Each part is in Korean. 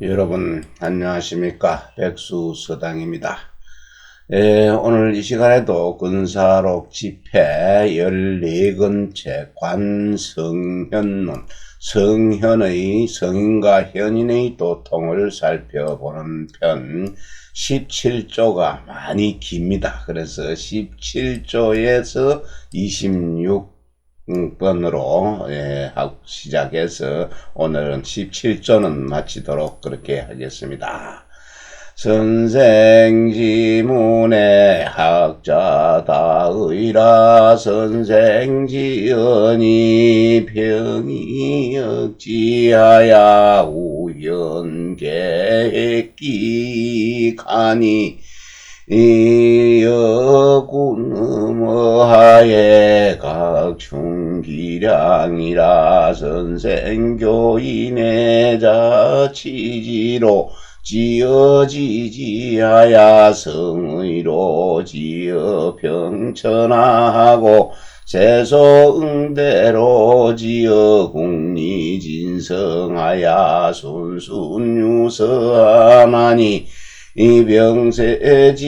여러분 안녕하십니까. 백수서당입니다. 오늘 이 시간에도 근사록 집회 14번째 관성현론, 성현의 성인과 현인의 도통을 살펴보는 편 17조가 많이 깁니다. 그래서 17조에서 26번으로 시작해서 오늘은 17조는 마치도록 그렇게 하겠습니다. 선생지문의 학자다의라 선생지연이 병이 억지하야 우연계획기 가니 여군음어하에 각충기량이라 선생교인의 자치지로 지어지지하야 성의로 지어 병천하고 세소응대로 지어 국리진성하야 순순유서하나니 이병세지학자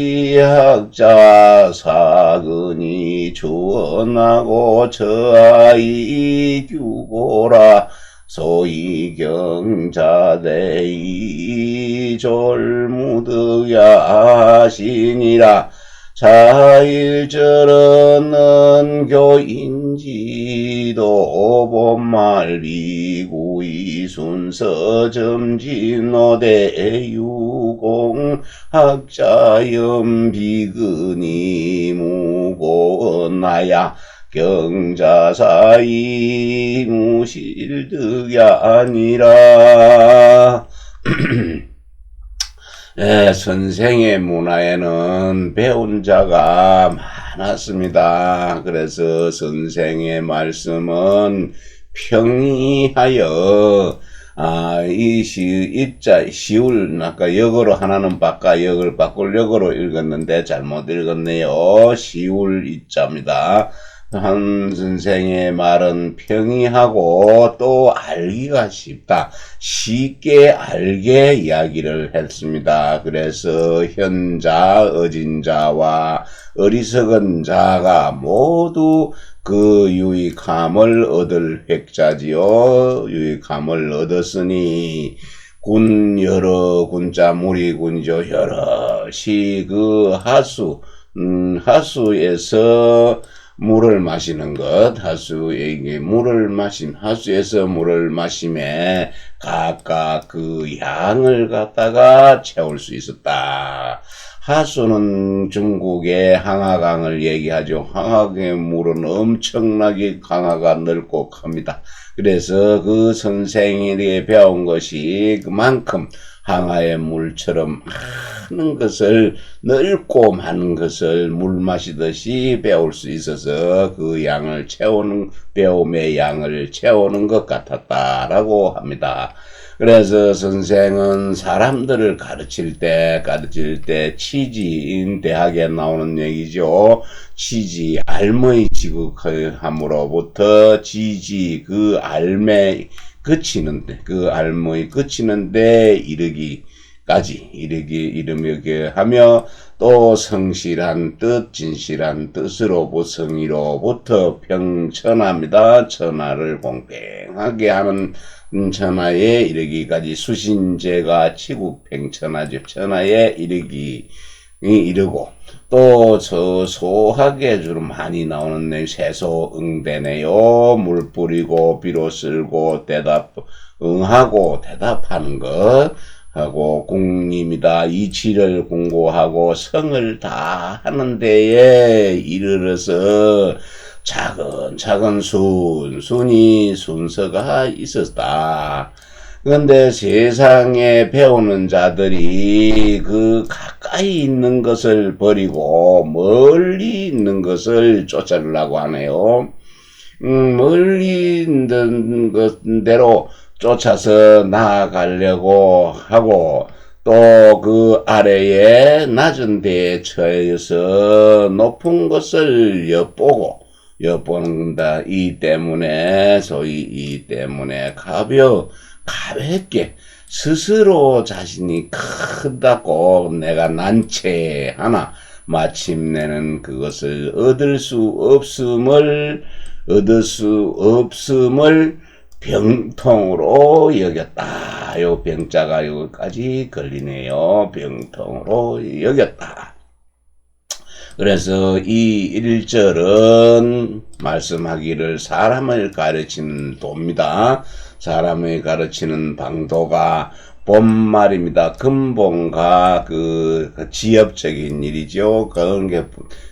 사근이 주원하고 저하이 규고라 소위 경자대이 졸무득야 하시니라. 자일절은 교인지도 본말 비구이 순서 점진노대 유공 학자염 비근이 무고나야 경자사이 무실득야 아니라. 선생의 문화에는 배운 자가 많았습니다. 그래서 선생의 말씀은 평이하여 시울 아까 역어로 하나는 바꿔 역을 바꿀 역어로 읽었는데 잘못 읽었네요. 시울 이자입니다. 한 선생의 말은 평이하고 또 알기가 쉽다. 쉽게 알게 이야기를 했습니다. 그래서 현자, 어진자와 어리석은 자가 모두 그 유익함을 얻을 획자지요. 유익함을 얻었으니 군 여러 군자 무리군조 여럿이 그 하수에서 물을 마시는 것, 하수에서 물을 마심에 각각 그 양을 갖다가 채울 수 있었다. 하수는 중국의 항하강을 얘기하죠. 항하강의 물은 엄청나게 강하가 넓고 큽니다. 그래서 그 선생이 배운 것이 그만큼 항하의 물처럼 많은 것을, 넓고 많은 것을 물 마시듯이 배울 수 있어서 그 양을 채우는, 배움의 양을 채우는 것 같았다라고 합니다. 그래서 선생은 사람들을 가르칠 때 취지인 대학에 나오는 얘기죠. 취지, 알의 지극함으로부터 지지, 그 알매 알의 그치는데 이르게 하며 또 성실한 뜻, 진실한 뜻으로부터 성의로부터 평천합니다. 천하를 공평하게 하는 천하에 이르기까지 수신제가 치국팽천하죠. 천하에 이르고 또 저 소하게 주로 많이 나오는 내 세소응대네요. 물 뿌리고 비로 쓸고 응하고 대답하는 것 하고 국림이다. 이치를 공고하고 성을 다 하는 데에 이르러서 차근차근 순순히 순서가 있었다. 그런데 세상에 배우는 자들이 그 가까이 있는 것을 버리고 멀리 있는 것을 쫓아내려고 하네요. 멀리 있는 것대로 쫓아서 나아가려고 하고 또 그 아래에 낮은 데에 처해서 높은 것을 엿본다. 이 때문에 가볍게 스스로 자신이 크다고 내가 난처하나 마침내는 그것을 얻을 수 없음을 병통으로 여겼다. 요 병자가 여기까지 걸리네요. 병통으로 여겼다. 그래서 이 1절은 말씀하기를 사람을 가르치는 도입니다. 사람을 가르치는 방도가 본말입니다. 근본과 그 지엽적인 일이죠. 그런 게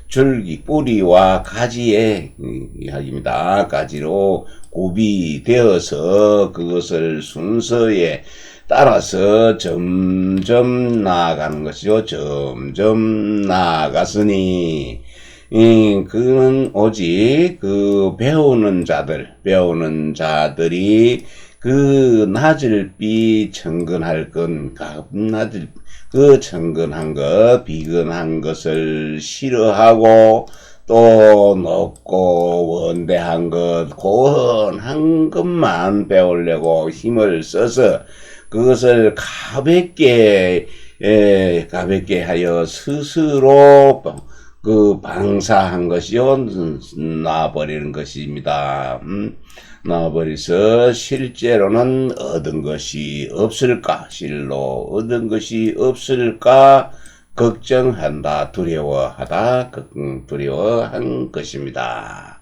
줄기, 뿌리와 가지의 이야기입니다. 가지로 구비되어서 그것을 순서에 따라서 점점 나아가는 것이죠. 점점 나아갔으니, 그는 오직 그 배우는 자들이 그 낮을 비 청근할 건, 낮을 그 청근한 것, 비근한 것을 싫어하고, 또 높고 원대한 것, 고언한 것만 배우려고 힘을 써서 그것을 가볍게 하여 스스로 그 방사한 것이요, 놔버리는 것입니다. 놔버려서 실제로는 얻은 것이 없을까? 실로 얻은 것이 없을까? 걱정한다, 두려워한 것입니다.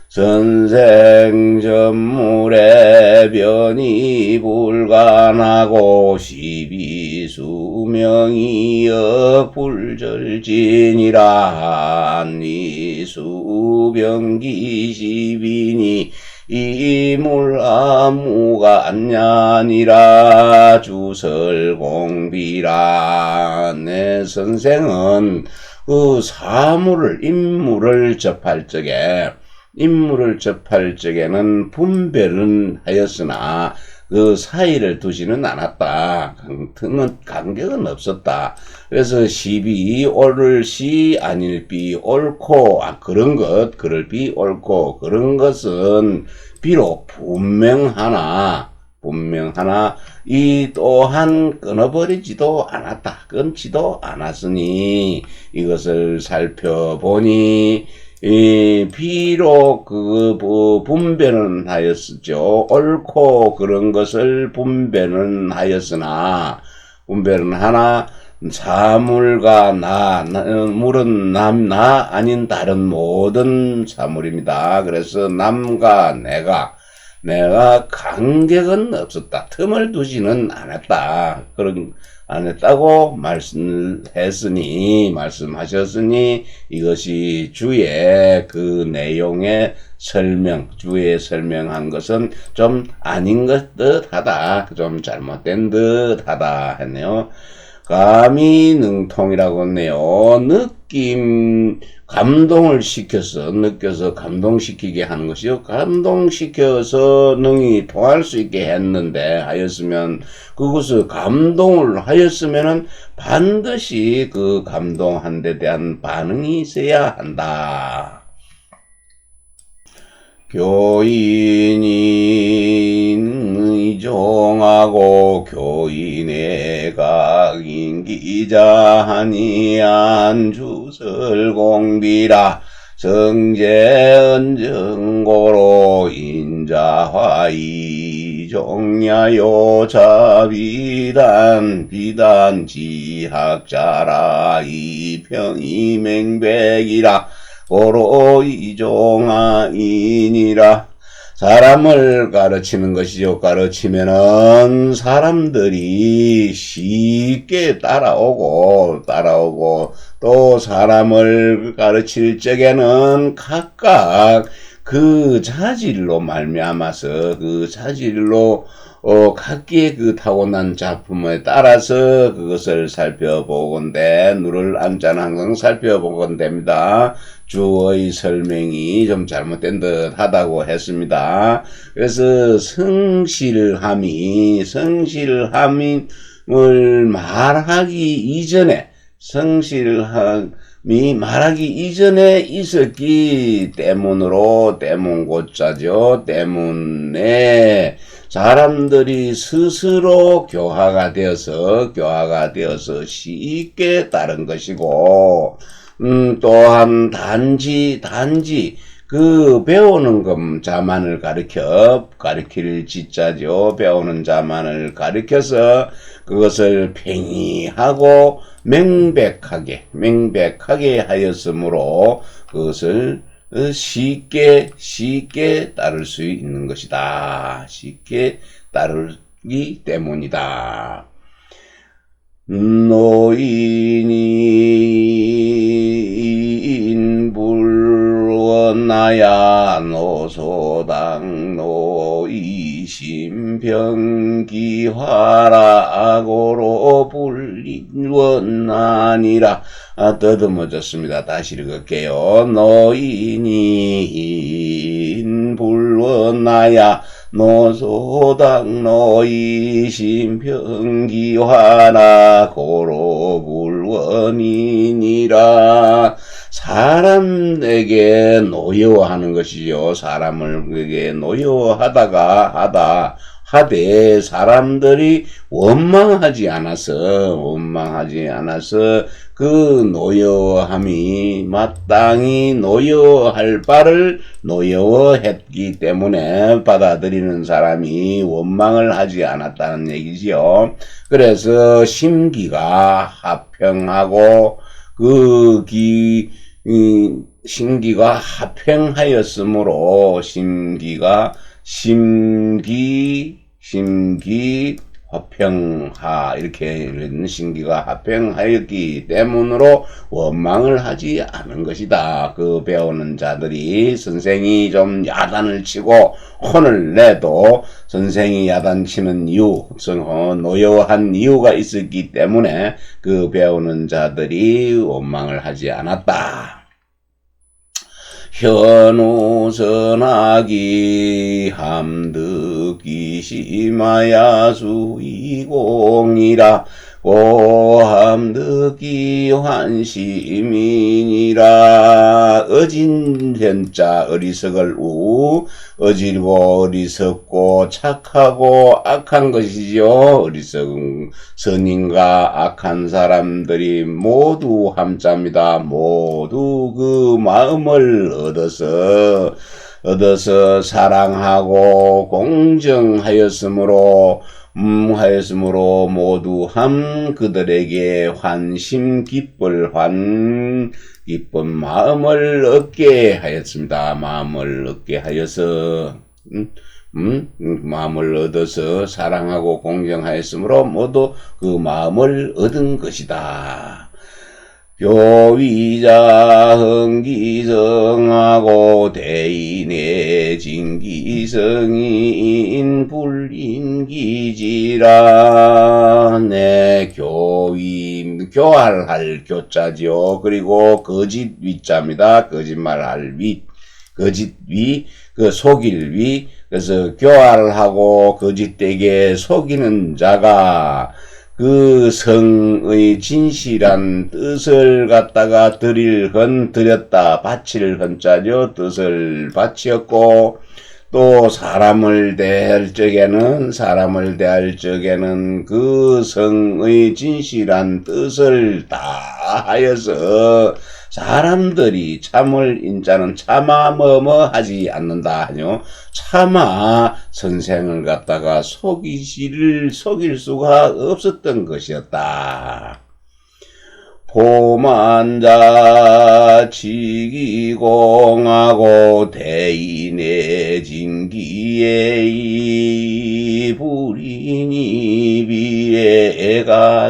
선생전물의 변이 불가나고 시비수명이여 불절진이라 하니 수병기 시비니 이물아무가 안냐니라 주설공비라. 내 선생은 그 인물을 접할 적에는 분별은 하였으나 그 사이를 두지는 않았다. 간격은 없었다. 그래서 시비 옳을 시 아닐 비 옳고, 그럴 비 옳고, 그런 것은 비록 분명하나 이 또한 끊지도 않았으니 이것을 살펴보니 비록 그 분별은 하였죠. 옳고 그런 것을 분별은 하나 사물과 물은 나 아닌 다른 모든 사물입니다. 그래서 남과 내가 간격은 없었다. 틈을 두지는 않았다. 안 했다고 말씀하셨으니 이것이 주의 그 내용의 주의 설명한 것은 좀 아닌 것 듯하다. 좀 잘못된 듯하다 했네요. 감히 능통이라고 했네요. 느껴서 감동시키게 하는 것이요. 감동시켜서 능히 통할 수 있게 하였으면, 그것을 감동을 하였으면은 반드시 그 감동한 데 대한 반응이 있어야 한다. 교인이 의종하고 교인의 각인기자하니 안주설공비라 정제언정고로 인자화이 종야요 자비단 지학자라 이평이맹백이라 고로 이종하이니라. 사람을 가르치는 것이죠. 가르치면은 사람들이 쉽게 따라오고 또 사람을 가르칠 적에는 각각 그 자질로 말미암아서 그 자질로 각기의 그 타고난 작품에 따라서 그것을 살펴보건대, 누를 앉자는 항상 살펴보건 됩니다. 주의 설명이 좀 잘못된 듯 하다고 했습니다. 그래서 성실함을 말하기 이전에 있었기 때문에 사람들이 스스로 교화가 되어서 쉽게 따른 것이고, 또한 단지 그 배우는 것 자만을 가리킬 지자죠. 배우는 자만을 가리켜서 그것을 팽이하고 명백하게 하였으므로 그것을 쉽게 따를 수 있는 것이다. 쉽게 따르기 때문이다. 노인이 불원나야 노소당 노이심병기화라고로 불리원나니라. 더듬어졌습니다. 다시 읽을게요. 노인이 불원나야 노소당 노이심병기화라 고로 불원이니라. 사람에게 노여워하는 것이죠. 사람에게 노여워하다가 하되 사람들이 원망하지 않아서 그 노여워함이 마땅히 노여워할 바를 노여워했기 때문에 받아들이는 사람이 원망을 하지 않았다는 얘기지요. 그래서 심기가 하평하고 심기가 하평하였으므로 심기 화평하 이렇게 심기가 화평하였기 때문으로 원망을 하지 않은 것이다. 그 배우는 자들이 선생이 좀 야단을 치고 혼을 내도 선생이 야단치는 이유, 노여워한 이유가 있었기 때문에 그 배우는 자들이 원망을 하지 않았다. 현우선하기 함득기 심하야 수이공이라 고함득기 환시민이라. 어진 현자 어리석을 어질고 어리석고 착하고 악한 것이죠. 어리석은 선인과 악한 사람들이 모두 함자입니다. 모두 그 마음을 얻어서 사랑하고 공정하였으므로 모두 그들에게 기쁜 마음을 얻게 하였습니다. 마음을 얻게 하여서 마음을 얻어서 사랑하고 공정하였으므로 모두 그 마음을 얻은 것이다. 교위자 흥기성하고 대인의 진기성인 불인기지라. 네, 교활할 교자지요. 그리고 거짓 위자입니다. 거짓말할 위, 거짓 위, 속일 위. 그래서 교활하고 거짓되게 속이는 자가 그 성의 진실한 뜻을 갖다가 드렸다. 바칠 헌자죠. 뜻을 바치었고, 또 사람을 대할 적에는 그 성의 진실한 뜻을 다 하여서 사람들이 참을 인자는 차마 하지 않는다 하뇨. 차마 선생을 갖다가 속일 수가 없었던 것이었다. 포만자 지기공하고 대인의 진기에 불인이 비애가지라.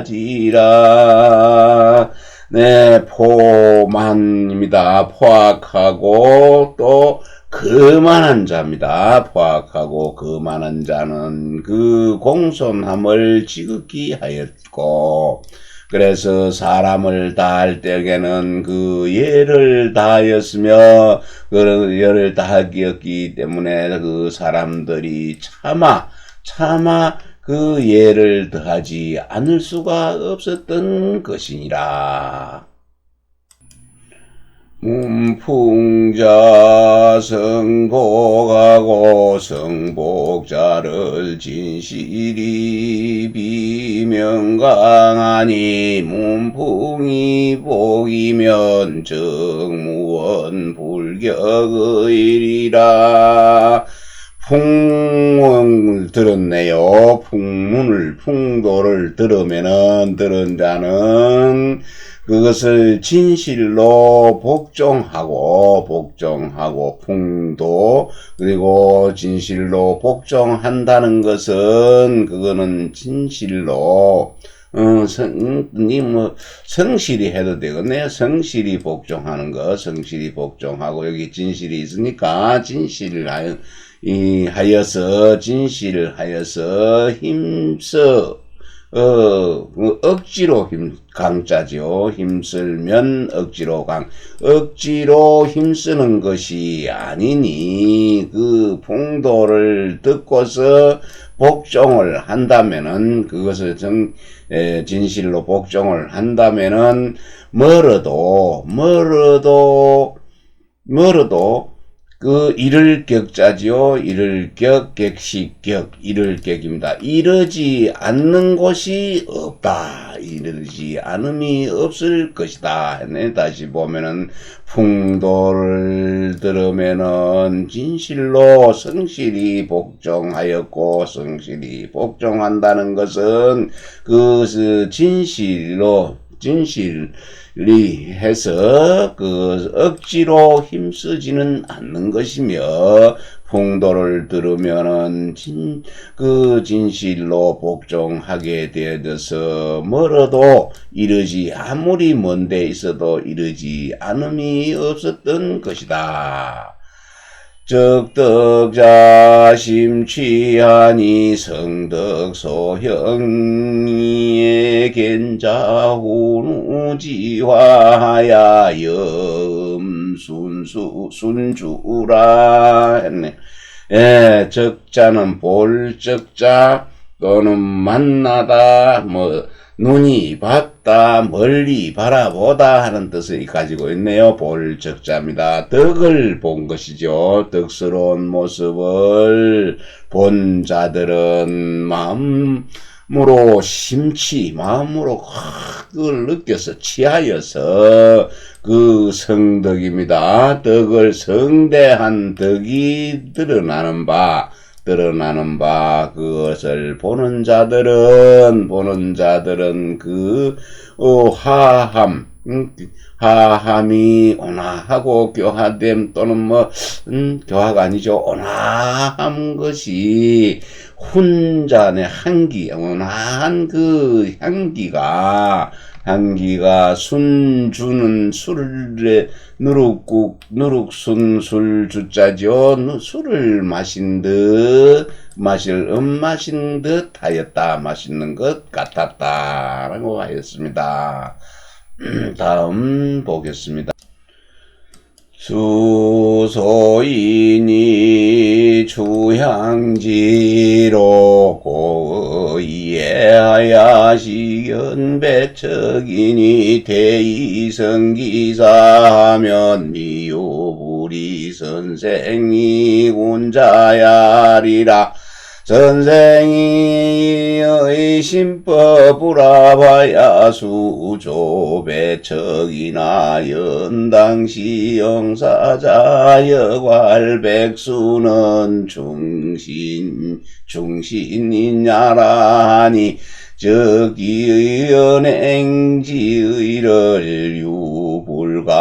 네, 포만입니다. 포악하고 또 거만한 자입니다. 포악하고 거만한 자는 그 공손함을 지극히 하였고, 그래서 사람을 다할 때에는 그 예를 다하였으며, 그 예를 다하였기 때문에 그 사람들이 차마 그 예를 더하지 않을 수가 없었던 것이니라. 문풍자 성복하고 성복자를 진실이 비명강하니 문풍이 복이면 정무원 불격의리라. 풍문을 들었네요. 풍도를 들은 자는 그것을 진실로 복종하고 풍도 그리고 진실로 복종한다는 것은 그거는 진실로 성실히 해도 되겠네요. 성실히 복종하는 거, 성실히 복종하고 여기 진실이 있으니까 진실을 하여서 힘써 억지로 강자죠. 힘쓸면 억지로 힘쓰는 것이 아니니 그 풍도를 듣고서 복종을 한다면은 그것을 진실로 복종을 한다면은 멀어도 그 이를 격자지요. 이를 격, 객식격, 이를 격입니다. 이르지 않는 곳이 없다. 이르지 않음이 없을 것이다. 다시 보면은 풍도를 들으면은 진실로 성실히 복종하였고 성실히 복종한다는 것은 그것을 진실리 해서 그 억지로 힘쓰지는 않는 것이며 풍도를 들으면은 그 진실로 복종하게 되어져서 멀어도 아무리 먼 데 있어도 이르지 않음이 없었던 것이다. 적덕자 심취하니 성덕소형이의 겐자훈우지화하야 순주라 했네. 예, 적자는 볼적자 또는 만나다 눈이 봤다 멀리 바라보다 하는 뜻을 가지고 있네요. 볼적자입니다. 덕을 본 것이죠. 덕스러운 모습을 본 자들은 마음으로 그걸 느껴서 취하여서 그 성덕입니다. 덕을 성대한 덕이 드러나는 바 그것을 보는 자들은 그 하함이 온화하고 교화됨 또는 교화가 아니죠. 온화한 것이 혼잔의 온화한 그 향기가 순주는 술에 누룩순 술 주자죠. 술을 마신 듯 하였다. 맛있는 것 같았다 라고 하였습니다. 다음 보겠습니다. 수소인이 주향지로 고의하야시견 배척이니 대이성기사하면 미유불이 선생이 군자야리라. 선생이의 신법으라봐야 수조 배척이나 연당시 영사자 여괄 백수는 중신이냐라니 저기의 연행지의를 유불가무자니라.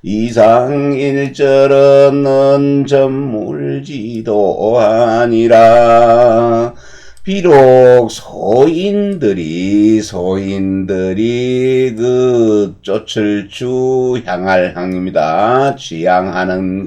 이상일절은 전물지도 아니라. 비록 소인들이 그 쫓을 향할 향입니다. 지향하는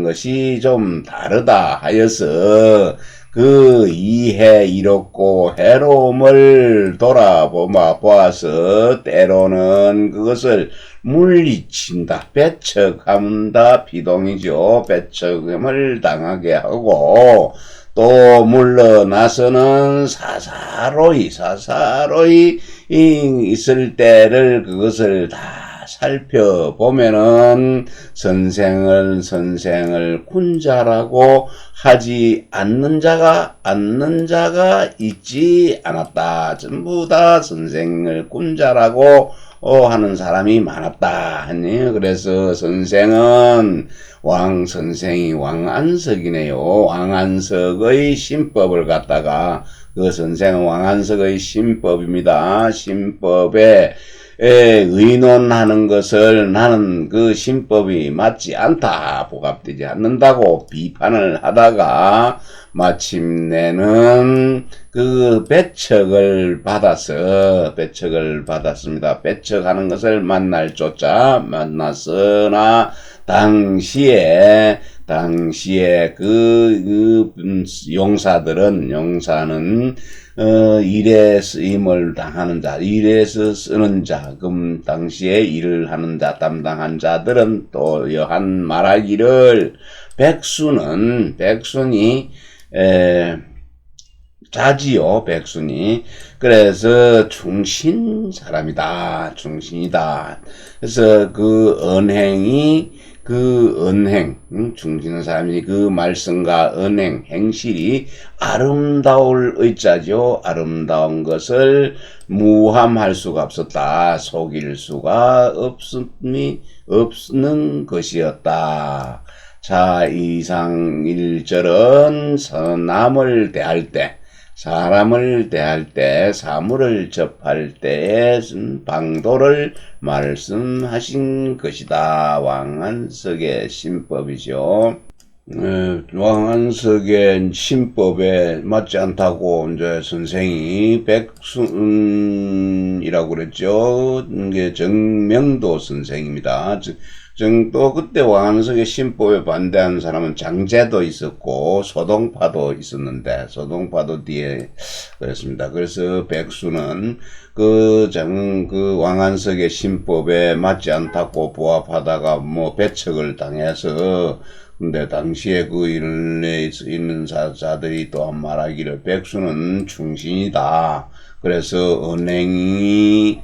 것이 좀 다르다 하여서 그 이해 이롭고 해로움을 돌아보아서 때로는 그것을 물리친다. 배척한다. 비동이죠. 배척을 당하게 하고 또 물러나서는 사사로이 있을 때를 그것을 다 살펴보면은 선생을 군자라고 하지 않는 자가 있지 않았다. 전부 다 선생을 군자라고 하는 사람이 많았다. 그래서 선생은 선생이 왕안석이네요. 왕안석의 신법을 갖다가 그 선생은 왕안석의 신법입니다. 신법에 의논하는 것을 나는 그 신법이 맞지 않다, 부합되지 않는다고 비판을 하다가 마침내는 그 배척을 받았습니다. 배척하는 것을 만났으나 당시에 용사는 일에 쓰임을 당하는 자, 일에서 쓰는 자, 당시에 일을 하는 자, 담당한 자들은 또 여한 말하기를 백순이 자지요, 백순이. 그래서 충신이다. 그래서 충신한 사람이 그 말씀과 언행, 행실이 아름다울 의자죠. 아름다운 것을 무함할 수가 없었다. 속일 수가 없는 것이었다. 자, 이상 1절은 사람을 대할 때, 사물을 접할 때의 방도를 말씀하신 것이다. 왕안석의 신법이죠. 왕안석의 신법에 맞지 않다고 이제 선생이 백순이라고 그랬죠. 이게 정명도 선생입니다. 또 그때 왕안석의 신법에 반대하는 사람은 장제도 있었고 소동파도 있었는데 소동파도 뒤에 그랬습니다. 그래서 백수는 그 왕안석의 신법에 맞지 않다고 부합하다가 배척을 당해서 근데 당시에 그 일에 있는 자들이 또한 말하기를 백수는 충신이다. 그래서 언행이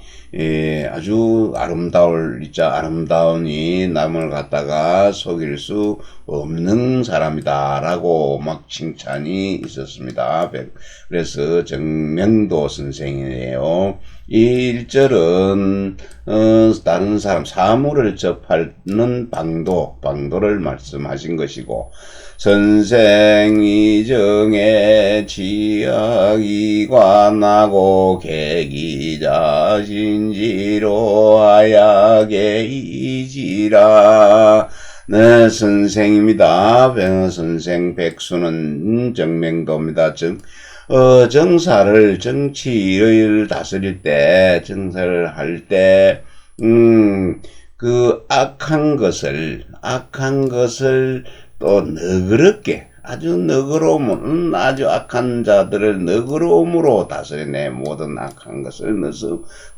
아주 아름다우니 남을 갖다가 속일 수 없는 사람이다 라고 막 칭찬이 있었습니다. 그래서 정명도 선생이에요. 이 1절은 다른 사람 사물을 접하는 방도를 말씀하신 것이고 선생 이정에 지학이 관하고 계기자 신지로 하야게 이지라. 네, 선생입니다. 선생 백수는 정명도입니다. 정치를 다스릴 때, 정사를 할 때, 그 악한 것을 또 너그럽게, 아주 악한 자들을 너그러움으로 다스리네. 모든 악한 것을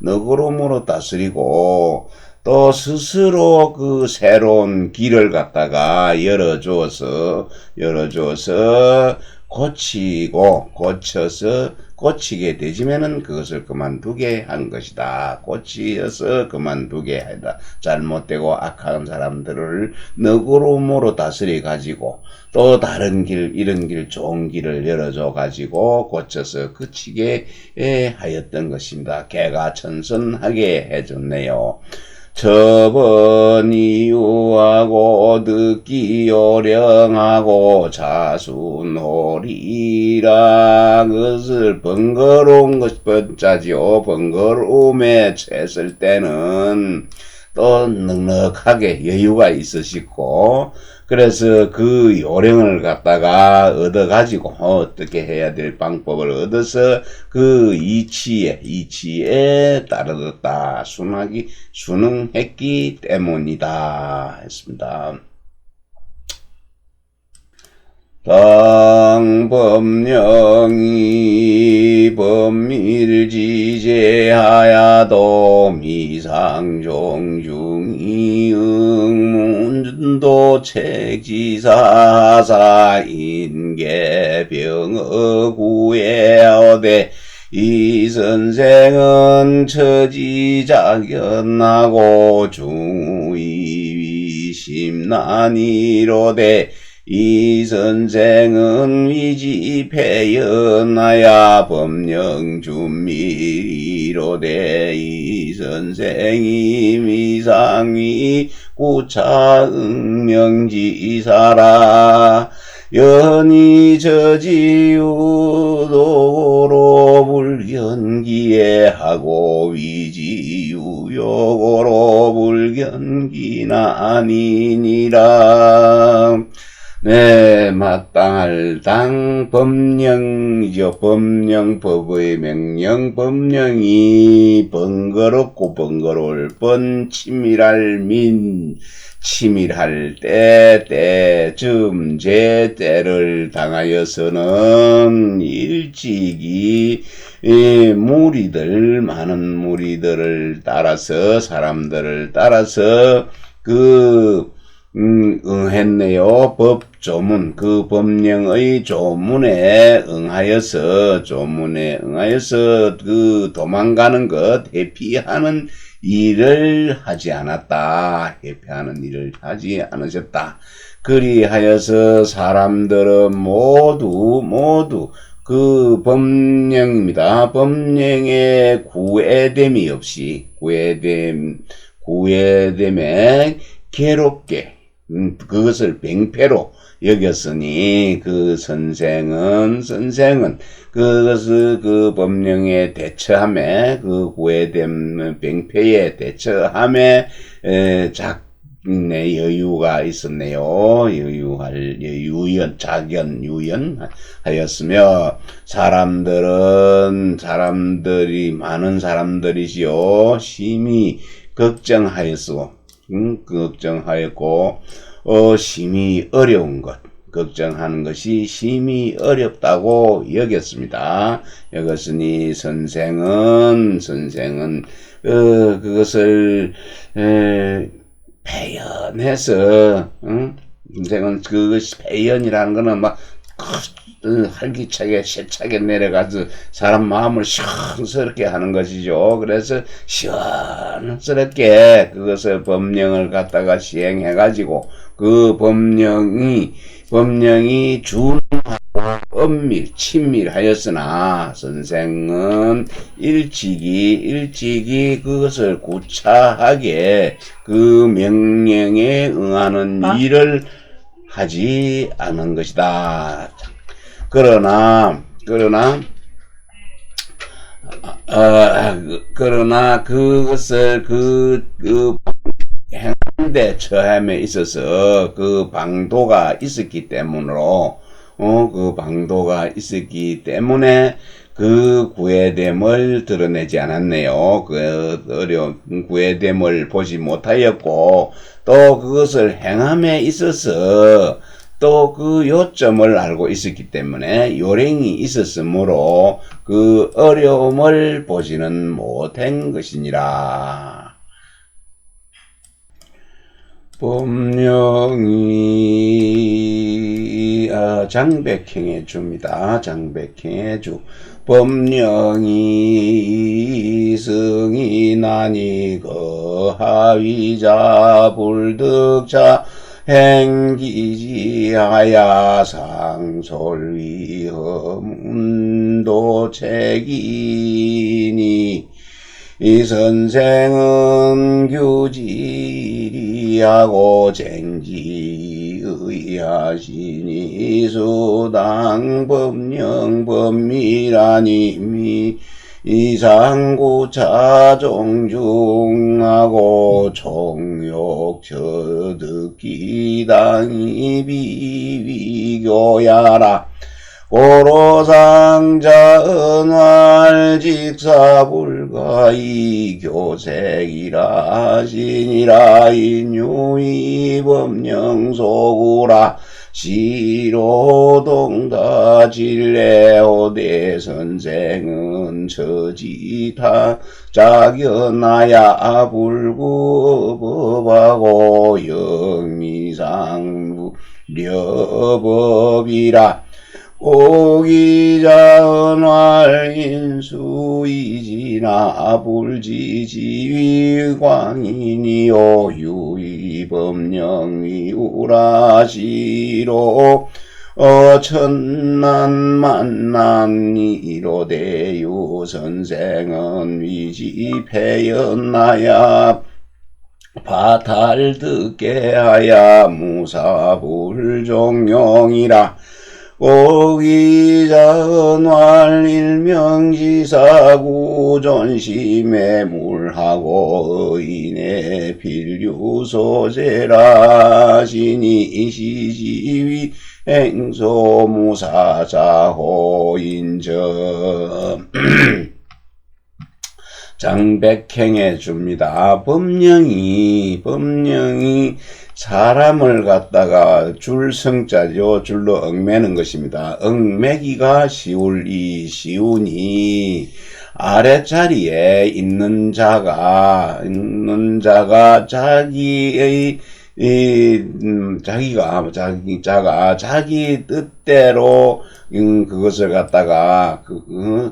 너그러움으로 다스리고, 또 스스로 그 새로운 길을 갖다가 열어주어서 고치게 되지면은 그것을 그만두게 한 것이다. 고치어서 그만두게 하다. 잘못되고 악한 사람들을 너그러움으로 다스려 가지고 또 다른 길, 이런 길, 좋은 길을 열어줘 가지고 고쳐서 그치게 하였던 것입니다. 개가천선하게 해줬네요. 저번이 유하고 듣기 요령하고 자순호리라. 그것을 번거로운 것 번자지요. 번거로움에 처했을 때는 또 넉넉하게 여유가 있으시고 그래서 그 요령을 갖다가 얻어가지고 어떻게 해야 될 방법을 얻어서 그 이치에 따르었다. 순응했기 때문이다. 했습니다. 당법령이 법밀지제하야도 미상종중이 응문도 책지사사 경계병어 구해하오되 이 선생은 처지자견하고 중의 심난이로되 이 선생은 위지폐연하야 법령준미로되 이 선생이 미상위 구차응명지사라 연이 저지유도로 불견기에하고 위지유욕으로 불견기나 아니니라. 네, 마땅할 당 법령이죠. 법령, 법의 명령, 법령이 번거롭고 번거로울 뻔, 치밀할 민, 치밀할 때, 때를 당하여서는 일찍이 많은 무리들을 따라서, 사람들을 따라서 응했네요. 법조문, 그 법령의 조문에 응하여서 그 도망가는 것, 회피하는 일을 하지 않았다. 회피하는 일을 하지 않으셨다. 그리하여서 사람들은 모두 그 법령입니다. 법령에 구애됨이 없이, 구애됨에 괴롭게, 그것을 병폐로 여겼으니 그 선생은 그것을 그 법령에 대처함에 그 구애됨 병폐에 대처함에 작내 여유가 있었네요. 유연하였으며 많은 사람들이시요 심히 걱정하였고 심히 어려운 것, 걱정하는 것이 심히 어렵다고 여겼습니다. 여겼으니 선생은 그것을 배연해서 선생은 그것이 배연이라는 거는 막 활기차게 세차게 내려가서 사람 마음을 시원스럽게 하는 것이죠. 그래서 시원스럽게 그것을 법령을 갖다가 시행해가지고 그 법령이 준하고 친밀하였으나 선생은 일찍이 그것을 구차하게 그 명령에 응하는 일을 하지 않은 것이다. 그러나 그것을 행하는데 처함에 있어서 그 방도가 있었기 때문에 그 구애됨을 드러내지 않았네요. 그 어려운 구애됨을 보지 못하였고 또 그것을 행함에 있어서 또 그 요점을 알고 있었기 때문에 요령이 있었으므로 그 어려움을 보지는 못한 것이니라. 법령이 장백행의 주입니다. 장백행의 주. 법령이 승인하니 거하위자 불득자 행기지하야 상솔위험운도책이니 이 선생은 규지리하고 쟁지의하시니 수당 법령 법미라니 이상구차 종중하고 총욕 저득기 당이 비위교야라 고로상자 은활직사불가이 교색이라 하시니라 인유이 법령소구라 시로동다 진례오대 선생은 처지타 자견하야 불구법하고 영미상부 려법이라 오기자은활인수이지나 불지지위광인이요 유의법령이우라시로 천난만난이로대유 선생은 위지폐였나야 바탈듣게 하야 무사불종용이라 오기자은활 일명지사구존심에 물하고 의인의 필유소재라 신이 시지위 행소무사자호인저 장백행해 줍니다. 법령이 사람을 갖다가 줄성자죠. 줄로 얽매는 것입니다. 얽매기가 쉬우니 아랫자리에 있는 자가 자기의 자기가 자기 뜻대로 그것을 갖다가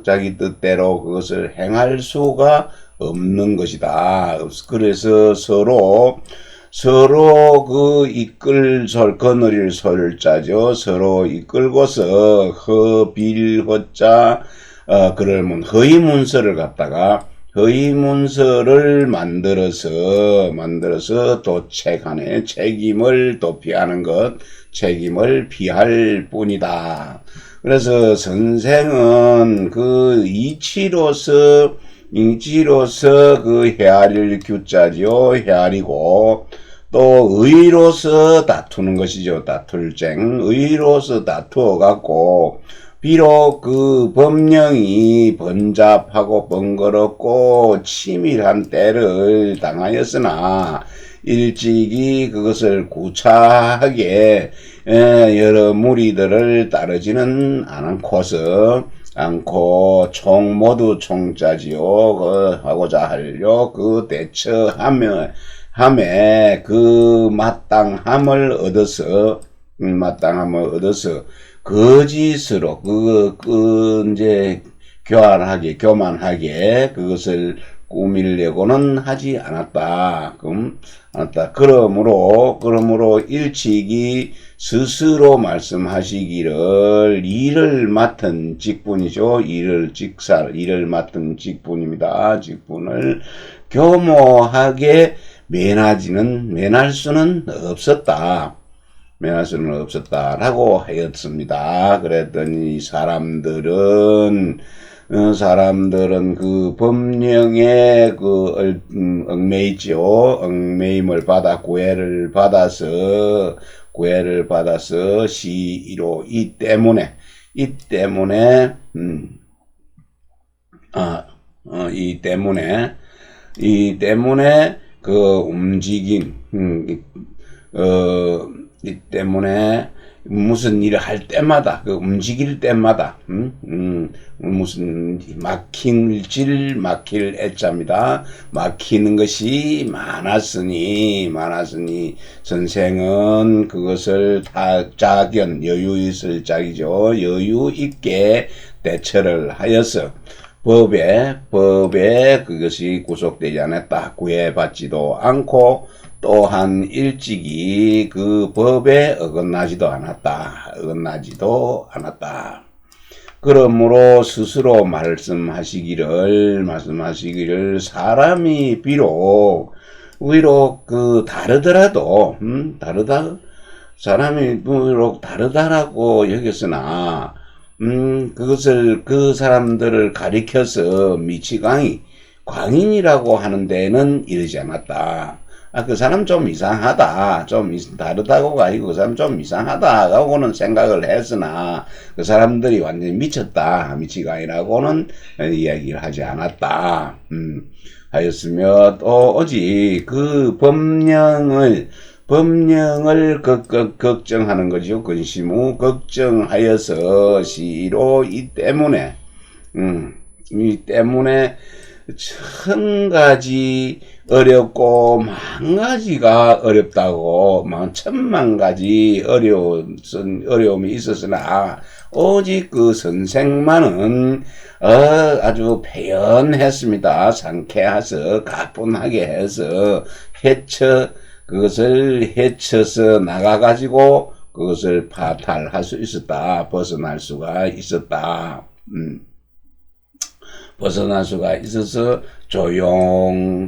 자기 뜻대로 그것을 행할 수가 없는 것이다. 그래서 서로 거느릴 설자죠. 서로 이끌고서 허빌허자 그러면 허위문서를 갖다가 허위문서를 만들어서 도책하네. 책임을 도피하는 것, 책임을 피할 뿐이다. 그래서 선생은 그 이치로서 그 헤아릴 규자지요. 헤아리고 또 의로서 다투는 것이죠. 다툴쟁. 의로서 다투어 갖고 비록 그 법령이 번잡하고 번거롭고 치밀한 때를 당하였으나 일찍이 그것을 구차하게 여러 무리들을 따르지는 않고 모두 총자지요. 하고자 하려 그 대처함에 그 마땅함을 얻어서 거짓으로 이제 교만하게 그것을 꾸밀려고는 하지 않았다. 그러므로 일찍이 스스로 말씀하시기를 일을 맡은 직분이죠. 일을 맡은 직분입니다. 직분을 교모하게 면할 수는 없었다. 라고 하였습니다. 그랬더니 사람들은 그 법령에 얽매이죠. 얽매임을 받아 구애를 받아서 시로 이 때문에 그 움직임 이 때문에 무슨 일을 할 때마다 움직일 때마다 무슨 막힐 애자입니다. 막히는 것이 많았으니 선생은 그것을 다 여유 있을 짝이죠. 여유 있게 대처를 하여서 법에 그것이 구속되지 않았다. 구애받지도 않고 또한 일찍이 그 법에 어긋나지도 않았다. 그러므로 스스로 말씀하시기를 사람이 비록 다르더라도 사람이 비록 다르다라고 여겼으나 그것을 그 사람들을 가리켜서 광인이라고 하는 데는 이르지 않았다. 그 사람 좀 이상하다. 좀 다르다고가 아니고 그 사람 좀 이상하다라고는 생각을 했으나 그 사람들이 완전히 미치광이라고는 이야기를 하지 않았다. 하였으며 또 오직 그 법령을 걱정하는 거죠. 근심우 걱정하여서 시로 이 때문에 천 가지 어렵고 만 가지가 어렵다고 천만 가지 어려움이 있었으나 오직 그 선생만은 아주 배연했습니다. 상쾌해서 가뿐하게 해서 그것을 헤쳐서 나가가지고 그것을 파탈할 수 있었다. 벗어날 수가 있었다. 벗어날 수가 있어서 조용하지,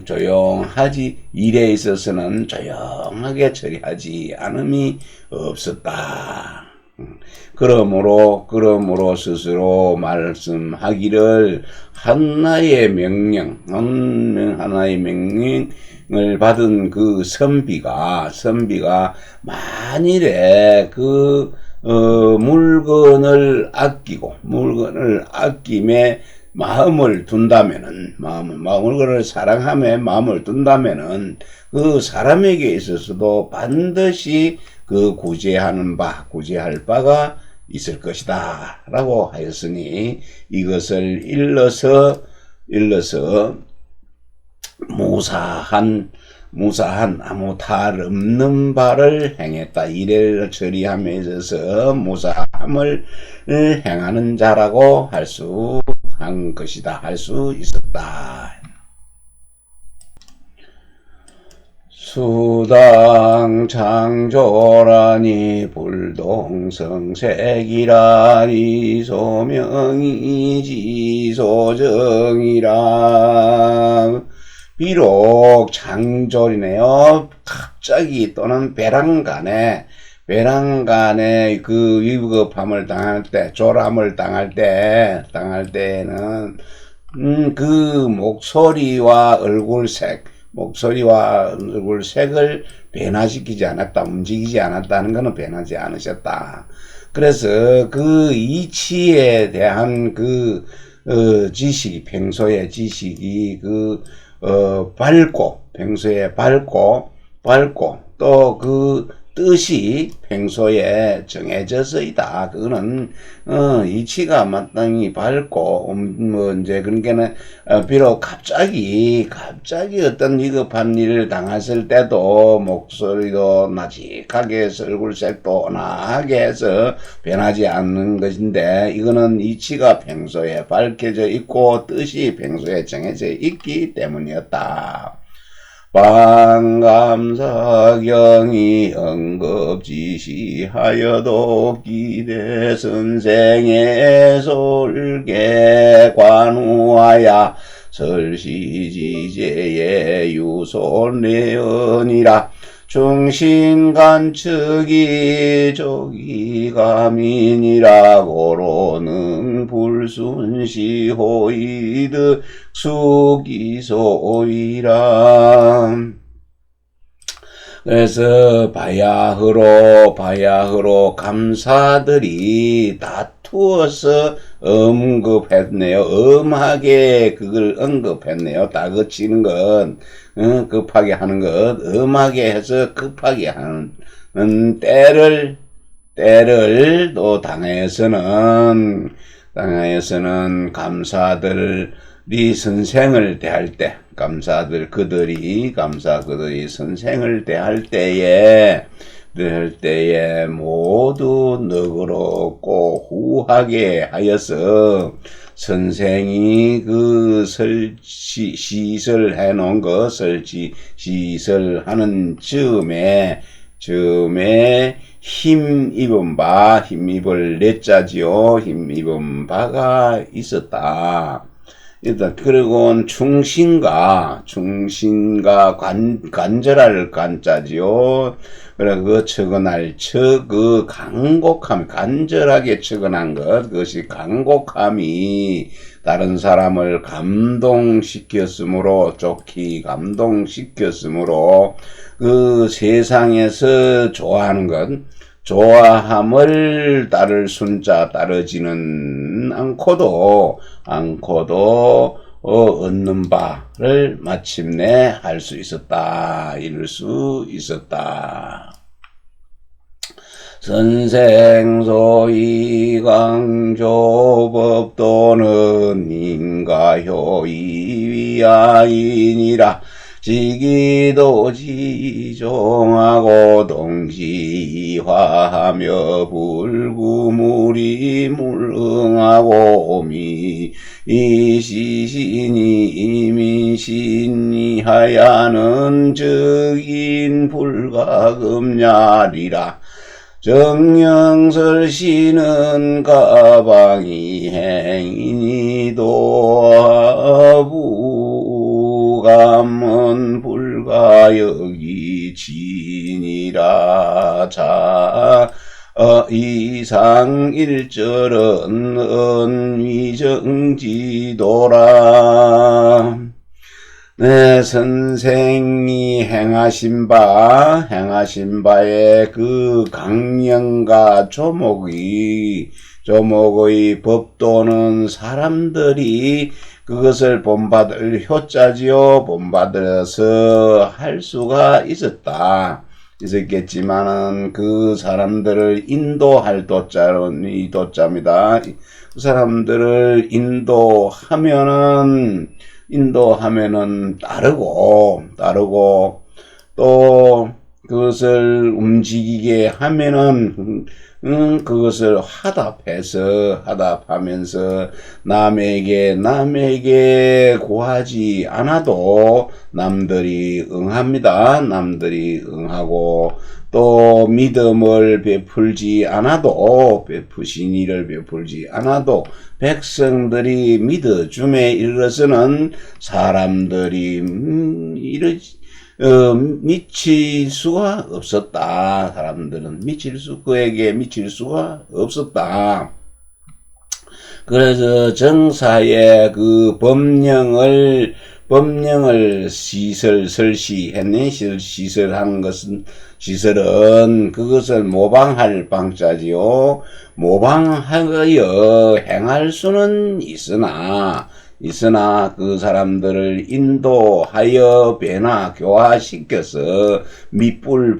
일에 있어서는 조용하게 처리하지 않음이 없었다. 그러므로 스스로 말씀하기를 하나의 명령을 받은 그 선비가 만일에 물건을 아낌에 마음을 둔다면은, 물건을 사랑함에 마음을 둔다면은, 그 사람에게 있어서도 반드시 구제할 바가 있을 것이다. 라고 하였으니, 이것을 일러서, 무사한 아무 탈 없는 바를 행했다. 이래를 처리함에 있어서 무사함을 행하는 자라고 할 수 있었다. 수당 창조라니 불동성색이라니 소명이 지소정이라. 비록 창조이네요. 갑자기 또는 배랑간에 그 위급함을 당할 때, 조람을 당할 때는 그 목소리와 얼굴색을 변화시키지 않았다, 움직이지 않았다는 것은 변하지 않으셨다. 그래서 그 이치에 대한 평소의 지식이 평소에 밝고 또 그 뜻이 평소에 정해져서 있다. 그거는 이치가 마땅히 밝고 그러니까는 비록 갑자기 어떤 위급한 일을 당했을 때도 목소리도 나직하게 해서 얼굴색도 온화하게 해서 변하지 않는 것인데, 이거는 이치가 평소에 밝혀져 있고 뜻이 평소에 정해져 있기 때문이었다. 반감사경이 언급지시하여도 기대 선생의 솔개 관우하야 설시지제의 유손내언이라. 중신간측이 조기가민이라고로는 불순시호이득 수기소이라. 그래서 바야흐로 감사들이 다투어서 언급했네요. 엄하게 그걸 언급했네요. 다그치는 것, 급하게 하는 것, 엄하게 해서 급하게 하는 때를 또 당하여서는 감사들이 선생을 대할 때, 그들이 선생을 대할 때에 모두 너그럽고 후하게 하여서 선생이 그 시설해 놓은 것, 시설하는 즈음에 힘입을 내자지요. 힘입은 바가 있었다. 일단 그리고 충신과 간절할 간자지요. 그래 척언할 간곡함, 간절하게 척언한 것, 그것이 간곡함이 다른 사람을 감동시켰으므로, 좋게 감동시켰으므로 그 세상에서 좋아하는 것, 좋아함을 따를 순자 따르지는 않고도 얻는 바를 마침내 할 수 있었다. 이룰 수 있었다. 선생소위 강조법도는 인가효이위하이니라. 지기도 지종하고 동시화하며 불구물이 물응하고 오미 이시신이 이민신이 하야는 적인 불가금야리라. 정령설시는 가방이 행인이 도하부감은 불가역이 진이라. 자 이상 일절은 은위정지도라. 네, 선생이 행하신 바의 그 강령과 조목의 법도는 사람들이 그것을 본받을 효자지요. 본받아서 할 수가 있었겠지만은 그 사람들을 인도할 도자는 이 도자입니다. 그 사람들을 인도하면은 따르고 또 그것을 움직이게 하면은 그것을 화답하면서 남에게 구하지 않아도 남들이 응합니다. 남들이 응하고 또 믿음을 베푸신 이를 베풀지 않아도 백성들이 믿어줌에 이르러서는 사람들이 미칠 수가 없었다. 사람들은 그에게 미칠 수가 없었다. 그래서 정사의 그 법령을 설시했네. 시설은 그것을 모방할 방자지요. 모방하여 행할 수는 있으나 그 사람들을 인도하여 교화시켜서 믿을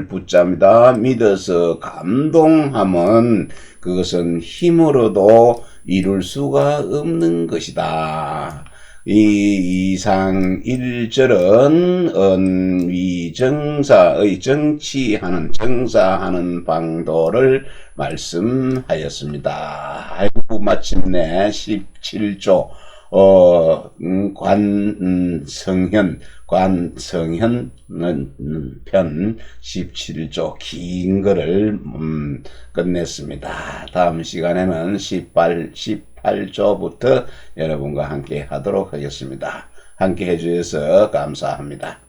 부자입니다. 믿어서 감동하면 그것은 힘으로도 이룰 수가 없는 것이다. 이 이상 1절은 은위정사의 정사하는 방도를 말씀하였습니다. 아이고, 마침내 17조 관성현 편 17조 긴 거를 끝냈습니다. 다음 시간에는 18조부터 여러분과 함께 하도록 하겠습니다. 함께 해주셔서 감사합니다.